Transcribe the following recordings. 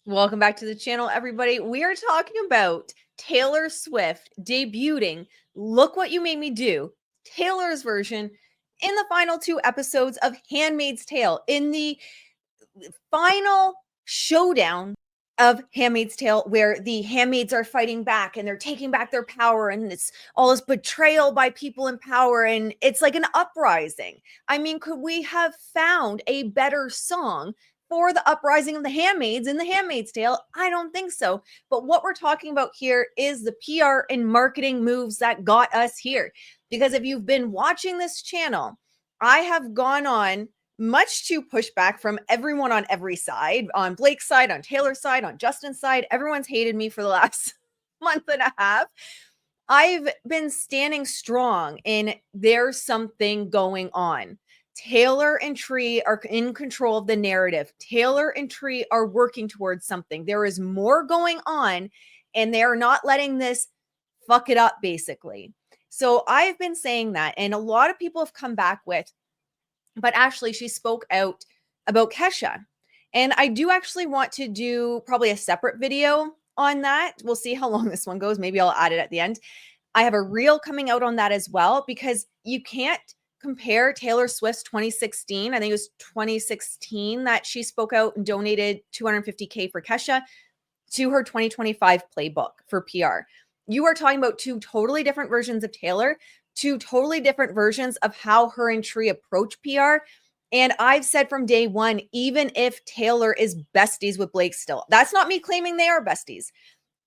Welcome back to the channel, everybody. We are talking about Taylor Swift debuting Look What You Made Me Do, Taylor's version, in the final 2 episodes of Handmaid's Tale, in the final showdown of Handmaid's Tale, where the handmaids are fighting back and they're taking back their power, and it's all this betrayal by people in power, and it's like an uprising. I mean, could we have found a better song for the uprising of the handmaids in the Handmaid's Tale? I don't think so. But what we're talking about here is the PR and marketing moves that got us here. Because if you've been watching this channel, I have gone on much to pushback from everyone on every side, on Blake's side, on Taylor's side, on Justin's side. Everyone's hated me for the last month and a half. I've been standing strong in there's something going on. Taylor and Tree are in control of the narrative. Taylor and Tree are working towards something. There is more going on, and they're not letting this fuck it up, basically. So I've been saying that, and a lot of people have come back with, but Ashley, she spoke out about Kesha. And I do actually want to do probably a separate video on that. We'll see how long this one goes. Maybe I'll add it at the end. I have a reel coming out on that as well, because you can't compare Taylor Swift's 2016, I think it was 2016 that she spoke out and donated $250K for Kesha, to her 2025 playbook for PR. You are talking about 2 totally different versions of Taylor, 2 totally different versions of how her and Tree approach PR. And I've said from day one, even if Taylor is besties with Blake still, that's not me claiming they are besties.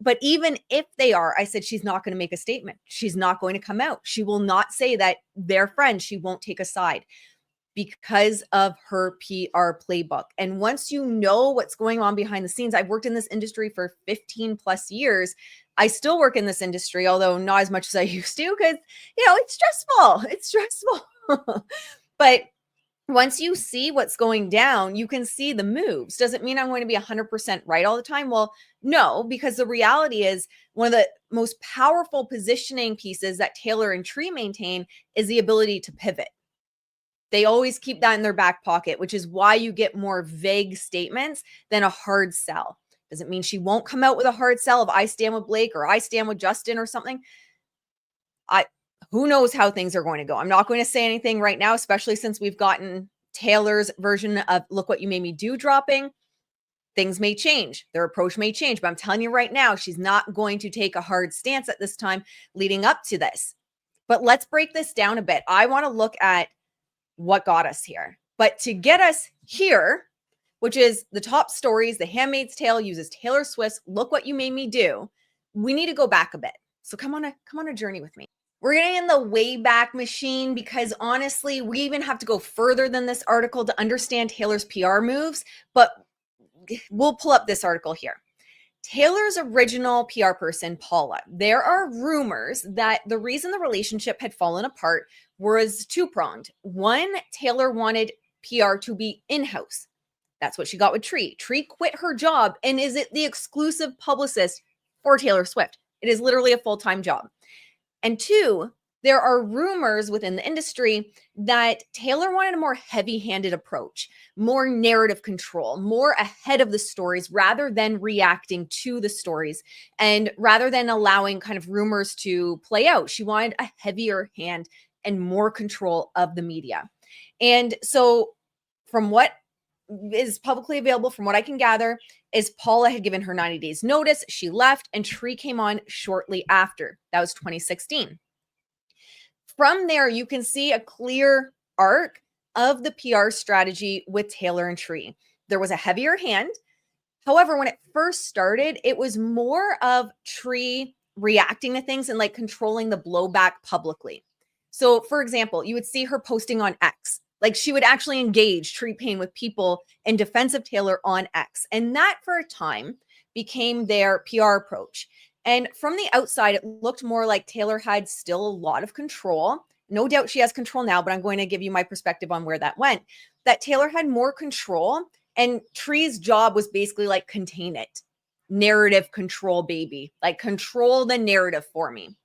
But even if they are, I said she's not going to make a statement. She's not going to come out. She will not say that they're friends. She won't take a side because of her PR playbook. And once you know what's going on behind the scenes, I've worked in this industry for 15 plus years. I still work in this industry, although not as much as I used to, because, it's stressful. It's stressful. But once you see what's going down, you can see the moves. Does it mean I'm going to be 100% right all the time? Well, no, because the reality is one of the most powerful positioning pieces that Taylor and Tree maintain is the ability to pivot. They always keep that in their back pocket, which is why you get more vague statements than a hard sell. Doesn't mean she won't come out with a hard sell of I stand with Blake or I stand with Justin or something. Who knows how things are going to go. I'm not going to say anything right now, especially since we've gotten Taylor's version of Look What You Made Me Do dropping. Things may change. Their approach may change. But I'm telling you right now, she's not going to take a hard stance at this time leading up to this. But let's break this down a bit. I want to look at what got us here. But to get us here, which is the top stories, The Handmaid's Tale uses Taylor Swift's Look What You Made Me Do, we need to go back a bit. So come on a journey with me. We're getting in the Wayback Machine, because honestly, we even have to go further than this article to understand Taylor's PR moves, but we'll pull up this article here. Taylor's original PR person, Paula, there are rumors that the reason the relationship had fallen apart was 2-pronged. One, Taylor wanted PR to be in-house. That's what she got with Tree. Tree quit her job and is the exclusive publicist for Taylor Swift. It is literally a full-time job. And 2, there are rumors within the industry that Taylor wanted a more heavy-handed approach, more narrative control, more ahead of the stories rather than reacting to the stories, and rather than allowing kind of rumors to play out. She wanted a heavier hand and more control of the media. And so from what is publicly available, from what I can gather, is Paula had given her 90 days notice. She left, and Tree came on shortly after. That was 2016. From there, you can see a clear arc of the PR strategy with Taylor and Tree. There was a heavier hand. However, when it first started, it was more of Tree reacting to things and like controlling the blowback publicly. So for example, you would see her posting on X. Like she would actually engage Tree Payne with people in defense of Taylor on X. And that for a time became their PR approach. And from the outside, it looked more like Taylor had still a lot of control. No doubt she has control now, but I'm going to give you my perspective on where that went. That Taylor had more control, and Tree's job was basically like contain it. Narrative control, baby. Like control the narrative for me.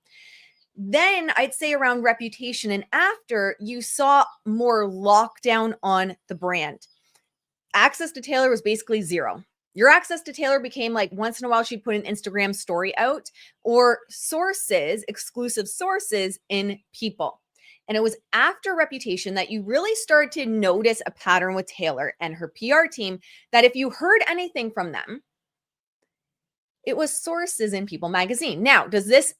Then I'd say around reputation and after, you saw more lockdown on the brand. Access to Taylor was basically zero. Your access to Taylor became like once in a while she'd put an Instagram story out or sources, exclusive sources in People. And it was after Reputation that you really started to notice a pattern with Taylor and her PR team that if you heard anything from them, it was sources in People magazine. Now, does this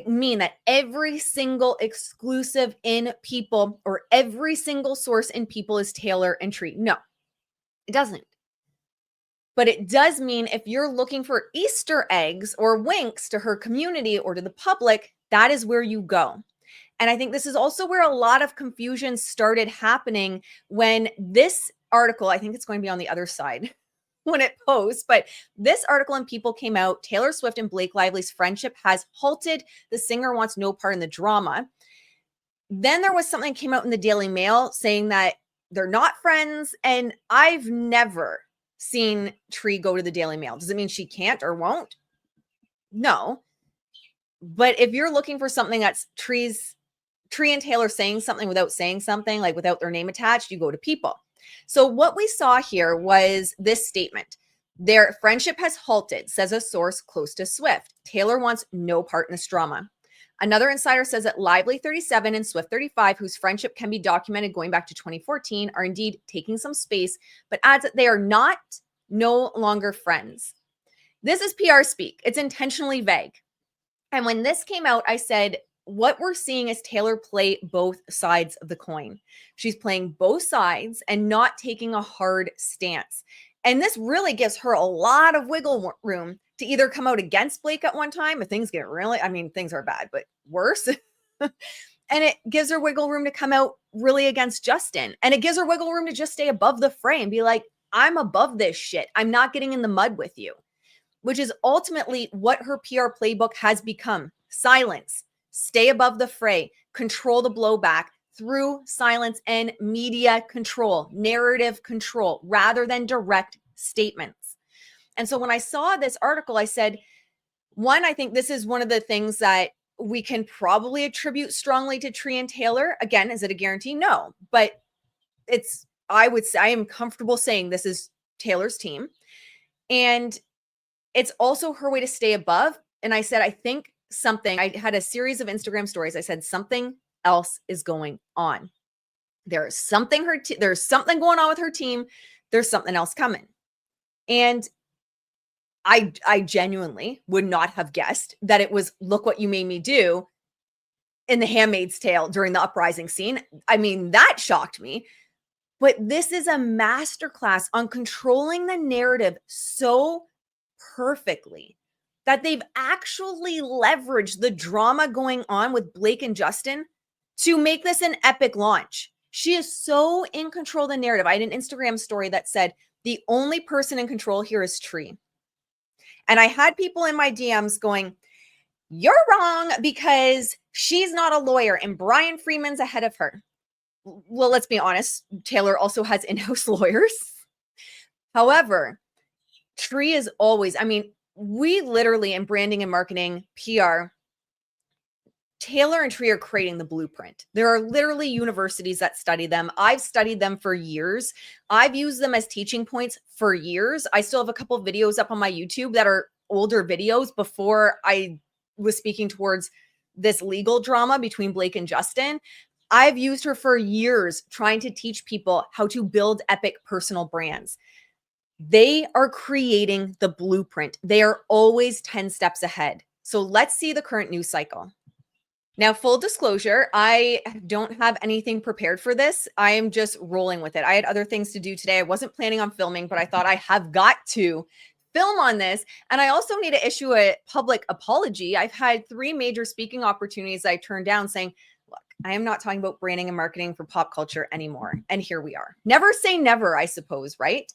mean that every single exclusive in People or every single source in People is Taylor and Tree? No, it doesn't. But it does mean if you're looking for Easter eggs or winks to her community or to the public, that is where you go. And I think this is also where a lot of confusion started happening when this article, I think it's going to be on the other side when it posts, but this article in People came out. Taylor Swift and Blake Lively's friendship has halted. The singer wants no part in the drama. Then there was something that came out in the Daily Mail saying that they're not friends. And I've never seen Tree go to the Daily Mail. Does it mean she can't or won't? No. But if you're looking for something that's Tree and Taylor saying something without saying something, like without their name attached, you go to People. So what we saw here was this statement. Their friendship has halted, says a source close to Swift. Taylor wants no part in this drama. Another insider says that Lively 37 and Swift 35, whose friendship can be documented going back to 2014, are indeed taking some space, but adds that they are no longer friends. This is PR speak. It's intentionally vague. And when this came out, I said, what we're seeing is Taylor play both sides of the coin. She's playing both sides and not taking a hard stance. And this really gives her a lot of wiggle room to either come out against Blake at one time if things get really, things are bad, but worse. And it gives her wiggle room to come out really against Justin. And it gives her wiggle room to just stay above the fray and be like, I'm above this shit. I'm not getting in the mud with you, which is ultimately what her PR playbook has become. Silence, stay above the fray, control the blowback through silence and media control, narrative control, rather than direct statements. And so when I saw this article, I said, one, I think this is one of the things that we can probably attribute strongly to Tree and Taylor. Again, is it a guarantee? No, but I would say I am comfortable saying this is Taylor's team. And it's also her way to stay above. And I said, I had a series of Instagram stories. I said, something else is going on. There's something going on with her team. There's something else coming. And I genuinely would not have guessed that it was Look What You Made Me Do in The Handmaid's Tale during the uprising scene. That shocked me. But this is a masterclass on controlling the narrative so perfectly that they've actually leveraged the drama going on with Blake and Justin to make this an epic launch. She is so in control of the narrative. I had an Instagram story that said, the only person in control here is Tree. And I had people in my DMs going, you're wrong because she's not a lawyer and Brian Freeman's ahead of her. Well, let's be honest. Taylor also has in-house lawyers. However, Tree is always, we literally in branding and marketing, PR, Taylor and Tree are creating the blueprint. There are literally universities that study them. I've studied them for years. I've used them as teaching points for years. I still have a couple of videos up on my YouTube that are older videos before I was speaking towards this legal drama between Blake and Justin. I've used her for years trying to teach people how to build epic personal brands. They are creating the blueprint. They are always 10 steps ahead. So let's see the current news cycle. Now, full disclosure, I don't have anything prepared for this. I am just rolling with it. I had other things to do today. I wasn't planning on filming, but I thought I have got to film on this. And I also need to issue a public apology. I've had 3 major speaking opportunities I turned down saying, look, I am not talking about branding and marketing for pop culture anymore. And here we are. Never say never, I suppose, right?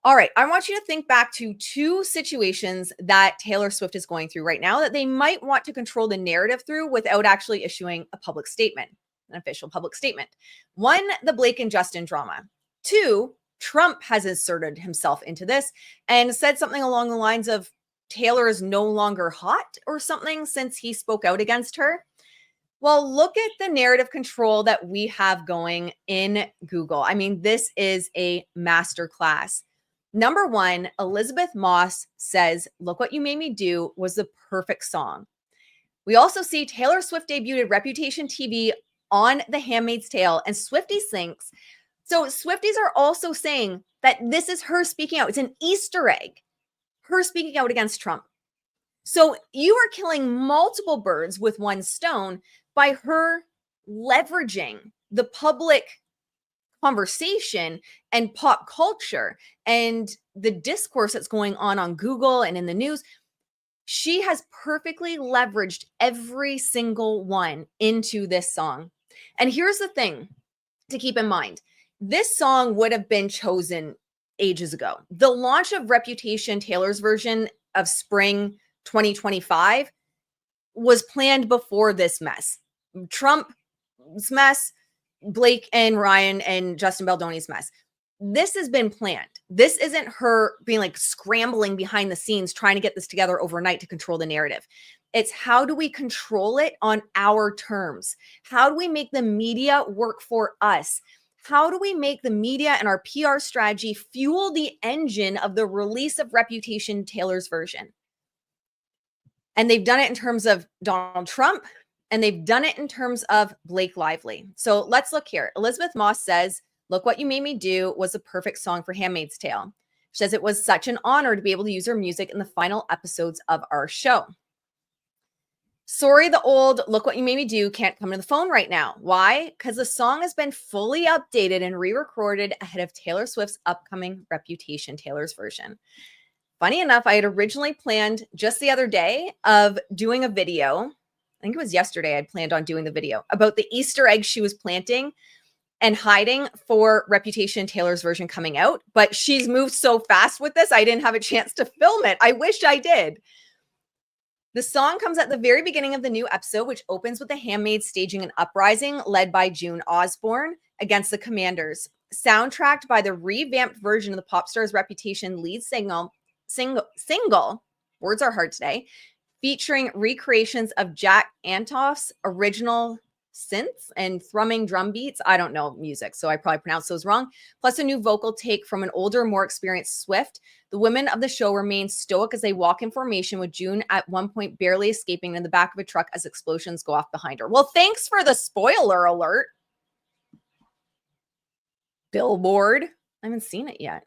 All right, I want you to think back to 2 situations that Taylor Swift is going through right now that they might want to control the narrative through without actually issuing a public statement, an official public statement. 1, the Blake and Justin drama. 2, Trump has inserted himself into this and said something along the lines of Taylor is no longer hot or something since he spoke out against her. Well, look at the narrative control that we have going in Google. This is a masterclass. Number one, Elizabeth Moss says, "Look What You Made Me Do" was the perfect song. We also see Taylor Swift debuted Reputation TV on The Handmaid's Tale, and Swifties thinks, so Swifties are also saying that this is her speaking out. It's an Easter egg, her speaking out against Trump. So you are killing multiple birds with one stone by her leveraging the public conversation and pop culture and the discourse that's going on Google and in the news. She has perfectly leveraged every single one into this song. And here's the thing to keep in mind. This song would have been chosen ages ago. The launch of Reputation, Taylor's version of spring 2025, was planned before this mess. Trump's mess, Blake and Ryan and Justin Baldoni's mess. This has been planned. This isn't her being like scrambling behind the scenes trying to get this together overnight to control the narrative. It's how do we control it on our terms? How do we make the media work for us? How do we make the media and our PR strategy fuel the engine of the release of Reputation, Taylor's version? And they've done it in terms of Donald Trump, and they've done it in terms of Blake Lively. So let's look here. Elizabeth Moss says, "Look What You Made Me Do" was the perfect song for Handmaid's Tale. She says it was such an honor to be able to use her music in the final episodes of our show. Sorry, the old "Look What You Made Me Do" can't come to the phone right now. Why? Because the song has been fully updated and re-recorded ahead of Taylor Swift's upcoming Reputation, Taylor's version. Funny enough, I had originally planned just the other day of doing a video. I think it was yesterday I'd planned on doing the video about the Easter egg she was planting and hiding for Reputation, Taylor's version coming out. But she's moved so fast with this, I didn't have a chance to film it. I wish I did. The song comes at the very beginning of the new episode, which opens with the Handmaids staging an uprising led by June Osborne against the Commanders, soundtracked by the revamped version of the pop star's Reputation lead single, words are hard today, featuring recreations of Jack Antoff's original synths and thrumming drum beats. I don't know music, so I probably pronounced those wrong. Plus a new vocal take from an older, more experienced Swift. The women of the show remain stoic as they walk in formation, with June at one point barely escaping in the back of a truck as explosions go off behind her. Well, thanks for the spoiler alert. Billboard. I haven't seen it yet.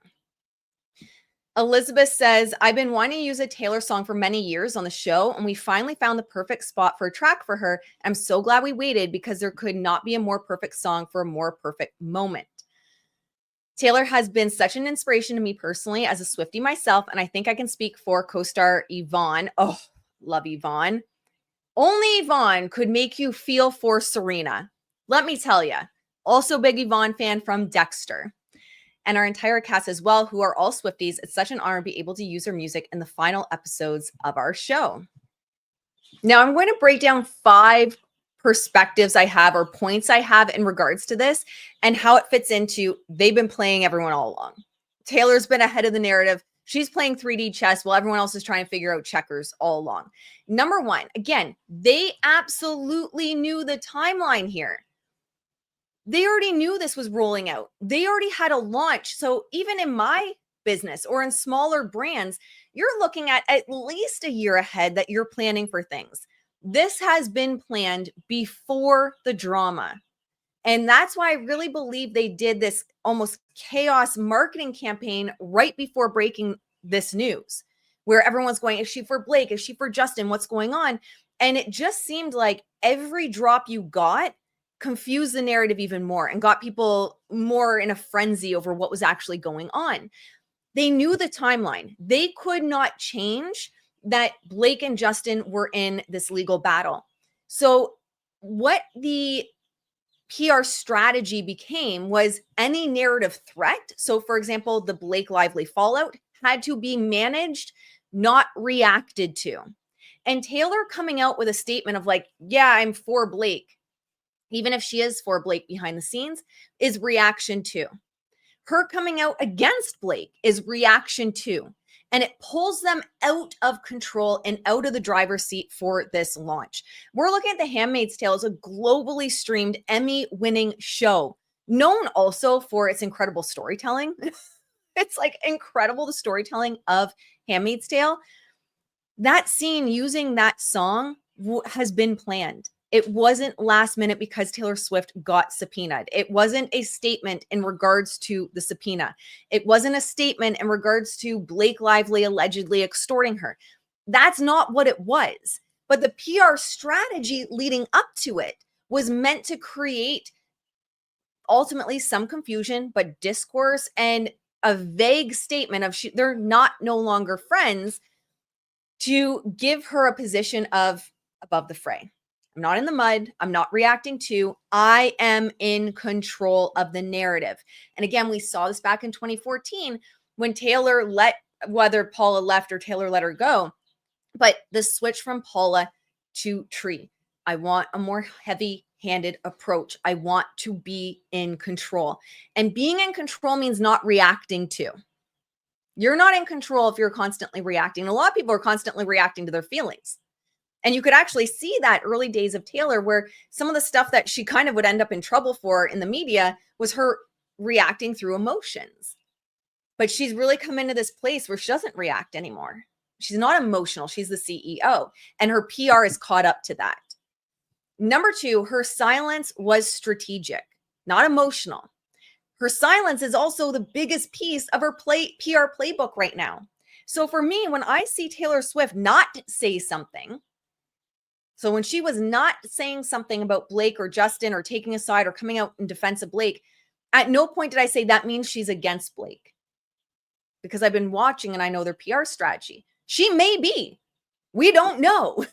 Elizabeth says, "I've been wanting to use a Taylor song for many years on the show, and we finally found the perfect spot for a track for her. I'm so glad we waited because there could not be a more perfect song for a more perfect moment." Taylor has been such an inspiration to me personally as a Swiftie myself, and I think I can speak for co-star Yvonne. Oh, love Yvonne. Only Yvonne could make you feel for Serena. Let me tell you. Also big Yvonne fan from Dexter. And our entire cast as well, who are all Swifties. It's such an honor to be able to use her music in the final episodes of our show. Now, I'm going to break down 5 perspectives I have or points I have in regards to this and how it fits into they've been playing everyone all along. Taylor's been ahead of the narrative. She's playing 3D chess while everyone else is trying to figure out checkers all along. Number one, again, they absolutely knew the timeline here. They already knew this was rolling out. They already had a launch. So even in my business or in smaller brands, you're looking at least a year ahead that you're planning for things. This has been planned before the drama. And that's why I really believe they did this almost chaos marketing campaign right before breaking this news, where everyone's going, is she for Blake? Is she for Justin? What's going on? And it just seemed like every drop you got confused the narrative even more and got people more in a frenzy over what was actually going on. They knew the timeline. They could not change that Blake and Justin were in this legal battle. So what the PR strategy became was any narrative threat. So for example, the Blake Lively fallout had to be managed, not reacted to. And Taylor coming out with a statement of like, yeah, I'm for Blake, even if she is for Blake behind the scenes, is reaction to. Her coming out against Blake is reaction to. And it pulls them out of control and out of the driver's seat for this launch. We're looking at The Handmaid's Tale as a globally streamed Emmy-winning show, known also for its incredible storytelling. It's like incredible, the storytelling of Handmaid's Tale. That scene using that song has been planned. It wasn't last minute because Taylor Swift got subpoenaed. It wasn't a statement in regards to the subpoena. It wasn't a statement in regards to Blake Lively allegedly extorting her. That's not what it was. But the PR strategy leading up to it was meant to create ultimately some confusion, but discourse and a vague statement of they're not no longer friends, to give her a position of above the fray. I'm not in the mud. I'm not reacting to. I am in control of the narrative. And again, we saw this back in 2014 when Taylor whether Paula left or Taylor let her go, but the switch from Paula to Tree. I want a more heavy-handed approach. I want to be in control. And being in control means not reacting to. You're not in control if you're constantly reacting. A lot of people are constantly reacting to their feelings. And you could actually see that early days of Taylor, where some of the stuff that she kind of would end up in trouble for in the media was her reacting through emotions. But she's really come into this place where she doesn't react anymore. She's not emotional. She's the CEO. And her PR is caught up to that. Number two, her silence was strategic, not emotional. Her silence is also the biggest piece of her PR playbook right now. So for me, when I see Taylor Swift not say something, so when she was not saying something about Blake or Justin or taking a side or coming out in defense of Blake, at no point did I say that means she's against Blake. Because I've been watching and I know their PR strategy. She may be. We don't know.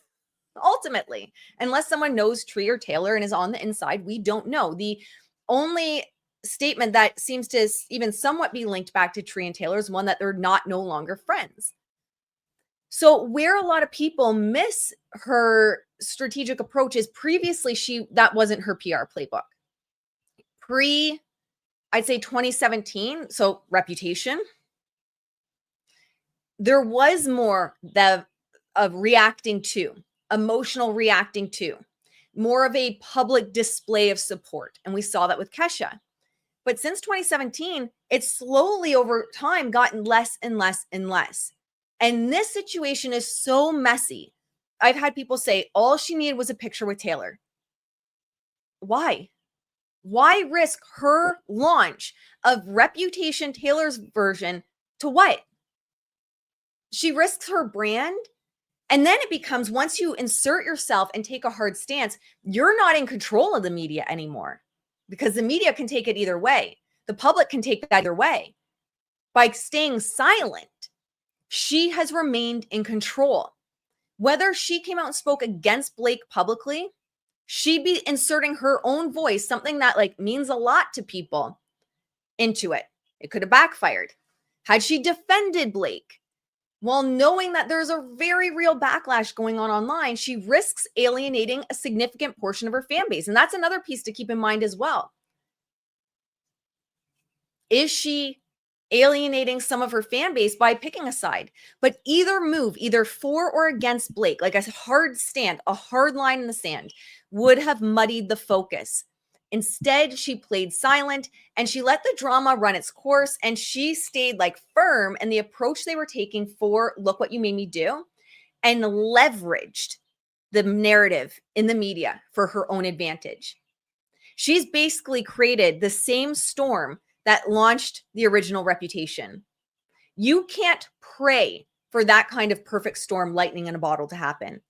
Ultimately, unless someone knows Tree or Taylor and is on the inside, we don't know. The only statement that seems to even somewhat be linked back to Tree and Taylor is one that they're no longer friends. So where a lot of people miss her strategic approach is previously that wasn't her PR playbook. I'd say 2017, so Reputation, there was more of reacting to, emotional reacting to, more of a public display of support. And we saw that with Kesha. But since 2017, it's slowly over time gotten less and less and less. And this situation is so messy. I've had people say all she needed was a picture with Taylor. Why? Why risk her launch of Reputation, Taylor's version, to what? She risks her brand. And then it becomes, once you insert yourself and take a hard stance, you're not in control of the media anymore, because the media can take it either way. The public can take that either way. By staying silent, she has remained in control. Whether she came out and spoke against Blake publicly, she'd be inserting her own voice, something that means a lot to people, into it. It could have backfired. Had she defended Blake, while knowing that there's a very real backlash going on online, she risks alienating a significant portion of her fan base. And that's another piece to keep in mind as well. Is she alienating some of her fan base by picking a side? But either move, either for or against Blake, like a hard stand, a hard line in the sand, would have muddied the focus. Instead, she played silent and she let the drama run its course, and she stayed firm in the approach they were taking for Look What You Made Me Do, and leveraged the narrative in the media for her own advantage. She's basically created the same storm that launched the original Reputation. You can't pray for that kind of perfect storm, lightning in a bottle, to happen.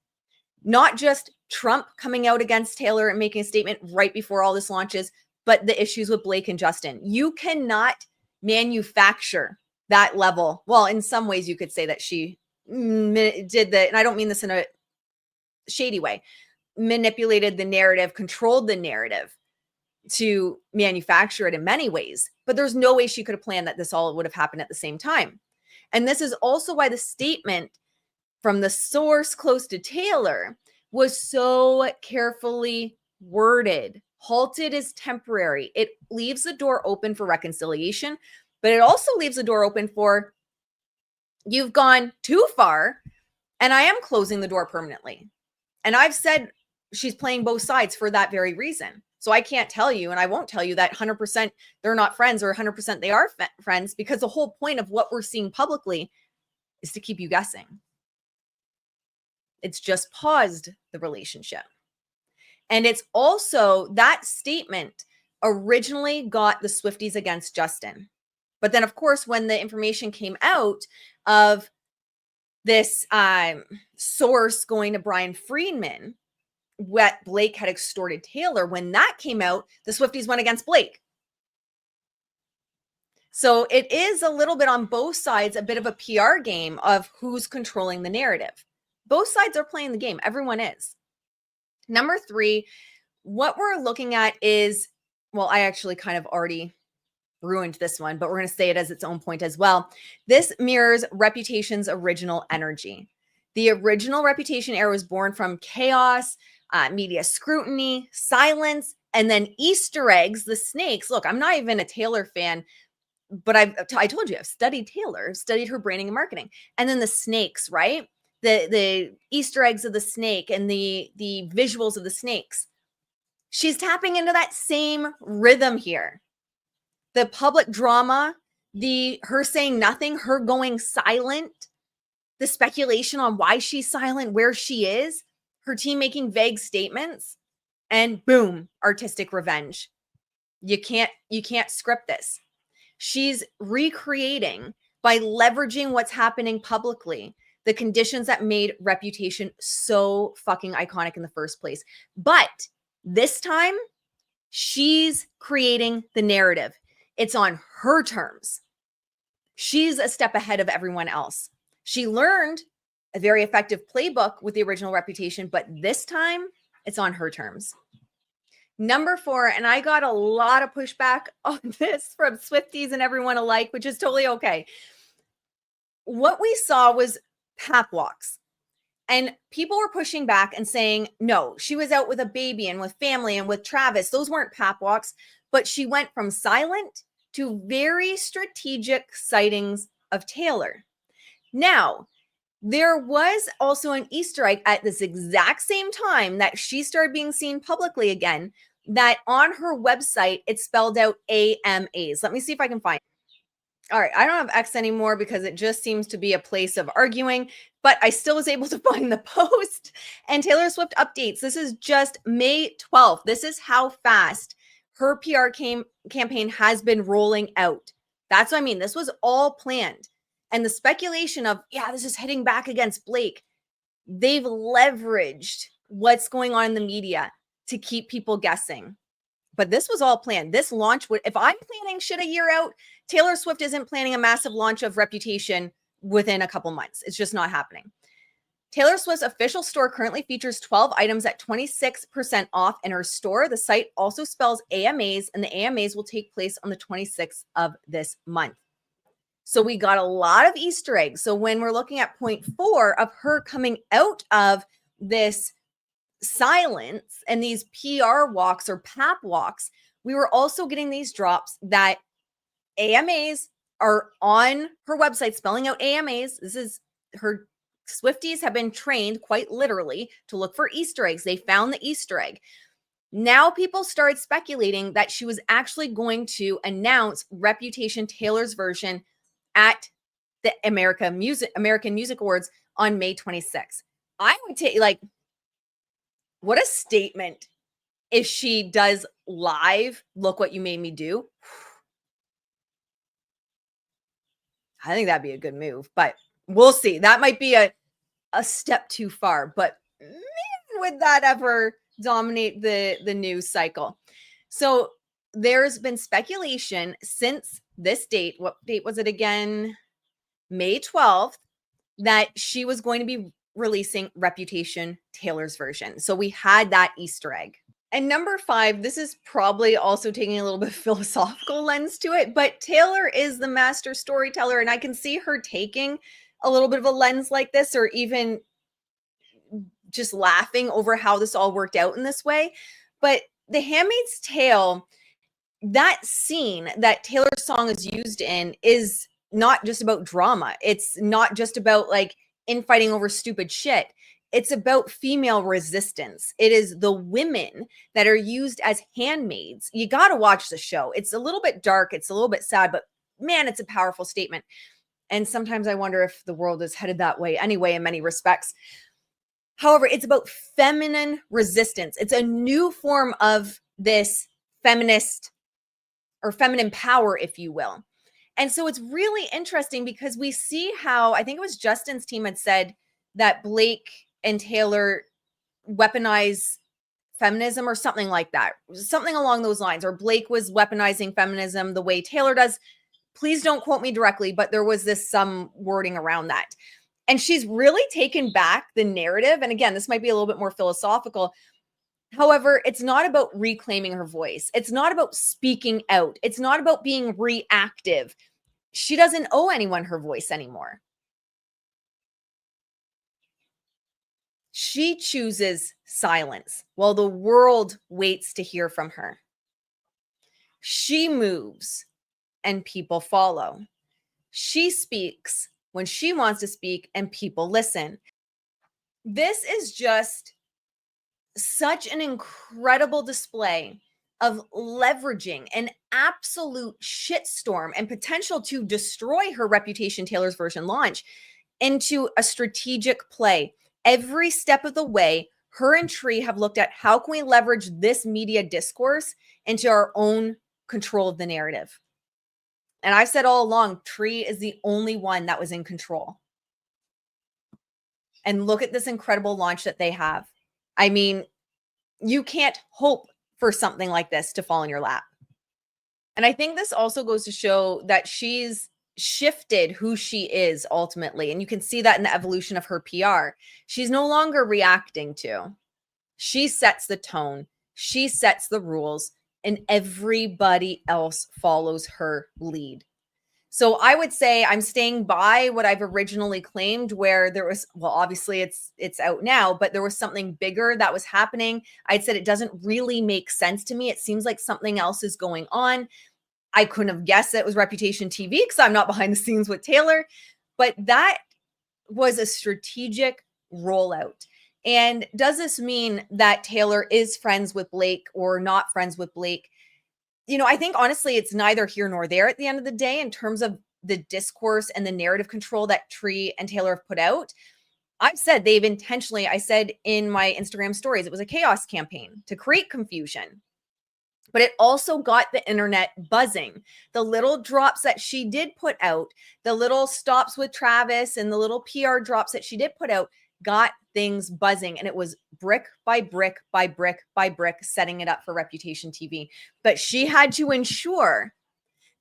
Not just Trump coming out against Taylor and making a statement right before all this launches, but the issues with Blake and Justin. You cannot manufacture that level. Well, in some ways you could say that she did that, and I don't mean this in a shady way, manipulated the narrative, controlled the narrative to manufacture it in many ways. But there's no way she could have planned that this all would have happened at the same time. And this is also why the statement from the source close to Taylor was so carefully worded. Halted is temporary. It leaves the door open for reconciliation, but it also leaves the door open for, you've gone too far, and I am closing the door permanently. And I've said she's playing both sides for that very reason. So I can't tell you, and I won't tell you that 100% they're not friends or 100% they are friends, because the whole point of what we're seeing publicly is to keep you guessing. It's just paused the relationship. And it's also, that statement originally got the Swifties against Justin. But then, of course, when the information came out of this source going to Brian Friedman, what Blake had extorted Taylor, when that came out, the Swifties went against Blake. So it is a little bit on both sides, a bit of a PR game of who's controlling the narrative. Both sides are playing the game. Everyone is. Number 3, what we're looking at is, well, I actually kind of already ruined this one, but we're going to say it as its own point as well. This mirrors Reputation's original energy. The original Reputation era was born from chaos, media scrutiny, silence, and then Easter eggs, the snakes. Look, I'm not even a Taylor fan, but I told you I've studied Taylor, studied her branding and marketing. And then the snakes, right? The Easter eggs of the snake and the visuals of the snakes. She's tapping into that same rhythm here. The public drama, her saying nothing, her going silent, the speculation on why she's silent, where she is, her team making vague statements, and boom, artistic revenge. You can't script this. She's recreating, by leveraging what's happening publicly, the conditions that made Reputation so fucking iconic in the first place. But this time, she's creating the narrative. It's on her terms. She's a step ahead of everyone else. She learned a very effective playbook with the original Reputation, but this time it's on her terms. Number 4, and I got a lot of pushback on this from Swifties and everyone alike, which is totally okay. What we saw was pap walks. And people were pushing back and saying, no, she was out with a baby and with family and with Travis. Those weren't pap walks, but she went from silent to very strategic sightings of Taylor. Now, there was also an Easter egg at this exact same time that she started being seen publicly again, that on her website, it spelled out AMAs. Let me see if I can find it. All right, I don't have X anymore because it just seems to be a place of arguing, but I still was able to find the post. And Taylor Swift updates. This is just May 12th. This is how fast her PR campaign has been rolling out. That's what I mean. This was all planned. And the speculation of, yeah, this is hitting back against Blake, they've leveraged what's going on in the media to keep people guessing. But this was all planned. This launch would, if I'm planning shit a year out, Taylor Swift isn't planning a massive launch of Reputation within a couple months. It's just not happening. Taylor Swift's official store currently features 12 items at 26% off in her store. The site also spells AMAs, and the AMAs will take place on the 26th of this month. So we got a lot of Easter eggs. So when we're looking at point 4 of her coming out of this silence and these PR walks or pap walks, we were also getting these drops that AMAs are on her website, spelling out AMAs. This is her. Swifties have been trained quite literally to look for Easter eggs. They found the Easter egg. Now people started speculating that she was actually going to announce Reputation Taylor's version at the American Music Awards on May 26th. I would take, like, what a statement if she does live Look What You Made Me Do. I think that'd be a good move, but we'll see. That might be a step too far, but man, would that ever dominate the news cycle? So there's been speculation since this date. What date was it again? May 12th, that she was going to be releasing Reputation Taylor's version. So we had that Easter egg. And number 5, this is probably also taking a little bit of philosophical lens to it, but Taylor is the master storyteller, and I can see her taking a little bit of a lens like this, or even just laughing over how this all worked out in this way. But The Handmaid's Tale, that scene that Taylor's song is used in, is not just about drama. It's not just about like infighting over stupid shit. It's about female resistance. It is the women that are used as handmaids. You got to watch the show. It's a little bit dark. It's a little bit sad, but man, it's a powerful statement. And sometimes I wonder if the world is headed that way anyway, in many respects. However, it's about feminine resistance. It's a new form of this feminist or feminine power, if you will. And so it's really interesting because we see how, I think it was Justin's team had said that Blake and Taylor weaponize feminism or something like that, something along those lines, or Blake was weaponizing feminism the way Taylor does. Please don't quote me directly, but there was some wording around that. And she's really taken back the narrative. And again, this might be a little bit more philosophical. However, it's not about reclaiming her voice. It's not about speaking out. It's not about being reactive. She doesn't owe anyone her voice anymore. She chooses silence while the world waits to hear from her. She moves and people follow. She speaks when she wants to speak and people listen. This is just such an incredible display of leveraging an absolute shitstorm and potential to destroy her reputation, Taylor's version launch, into a strategic play. Every step of the way, her and Tree have looked at how can we leverage this media discourse into our own control of the narrative. And I've said all along, Tree is the only one that was in control. And look at this incredible launch that they have. I mean, you can't hope for something like this to fall in your lap. And I think this also goes to show that she's shifted who she is ultimately. And you can see that in the evolution of her PR. She's no longer reacting to. She sets the tone. She sets the rules. And everybody else follows her lead. So I would say I'm staying by what I've originally claimed, where there was, well, obviously it's out now, but there was something bigger that was happening. I'd said it doesn't really make sense to me. It seems like something else is going on. I couldn't have guessed it was Reputation TV because I'm not behind the scenes with Taylor, but that was a strategic rollout. And does this mean that Taylor is friends with Blake or not friends with Blake? You know, I think honestly, it's neither here nor there at the end of the day in terms of the discourse and the narrative control that Tree and Taylor have put out. I've said they've intentionally, I said in my Instagram stories, it was a chaos campaign to create confusion. But it also got the internet buzzing. The little drops that she did put out, the little stops with Travis and the little PR drops that she did put out got things buzzing. And it was brick by brick by brick by brick setting it up for Reputation TV. But she had to ensure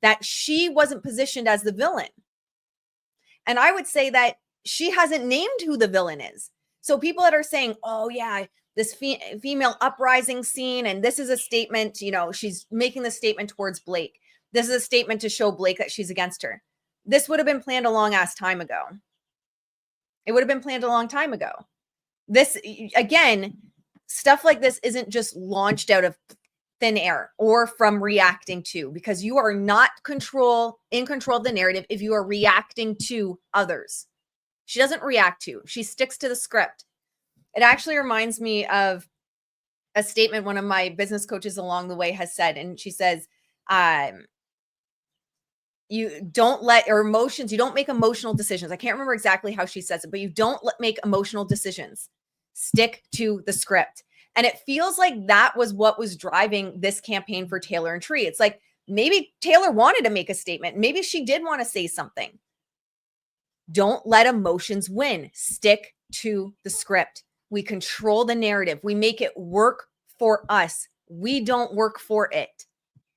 that she wasn't positioned as the villain. And I would say that she hasn't named who the villain is. So people that are saying, oh yeah, this female uprising scene, and this is a statement, you know, she's making the statement towards Blake. This is a statement to show Blake that she's against her. This would have been planned a long ass time ago. It would have been planned a long time ago. This, again, stuff like this isn't just launched out of thin air or from reacting to, because you are not in control of the narrative if you are reacting to others. She doesn't react to, she sticks to the script. It actually reminds me of a statement one of my business coaches along the way has said, and she says, you don't let your emotions, you don't make emotional decisions. I can't remember exactly how she says it, but you don't make emotional decisions. Stick to the script. And it feels like that was what was driving this campaign for Taylor and Tree. It's like maybe Taylor wanted to make a statement. Maybe she did want to say something. Don't let emotions win. Stick to the script. We control the narrative. We make it work for us. We don't work for it.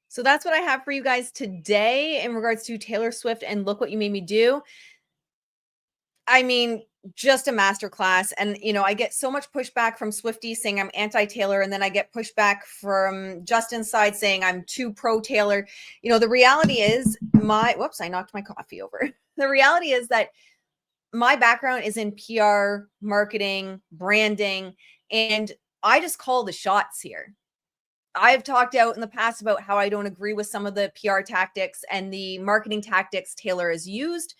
So that's what I have for you guys today in regards to Taylor Swift and Look What You Made Me Do. I mean, just a masterclass. And, you know, I get so much pushback from Swifties saying I'm anti-Taylor. And then I get pushback from Justin's side saying I'm too pro-Taylor. You know, the reality is whoops, I knocked my coffee over. The reality is that my background is in PR, marketing, branding, and I just call the shots here. I've talked out in the past about how I don't agree with some of the PR tactics and the marketing tactics Taylor has used.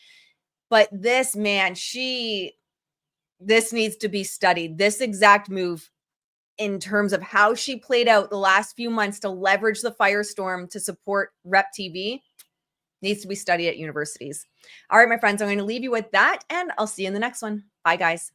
But this, man, she this needs to be studied. This exact move, in terms of how she played out the last few months to leverage the firestorm to support Rep TV, needs to be studied at universities. All right, my friends, I'm going to leave you with that, and I'll see you in the next one. Bye, guys.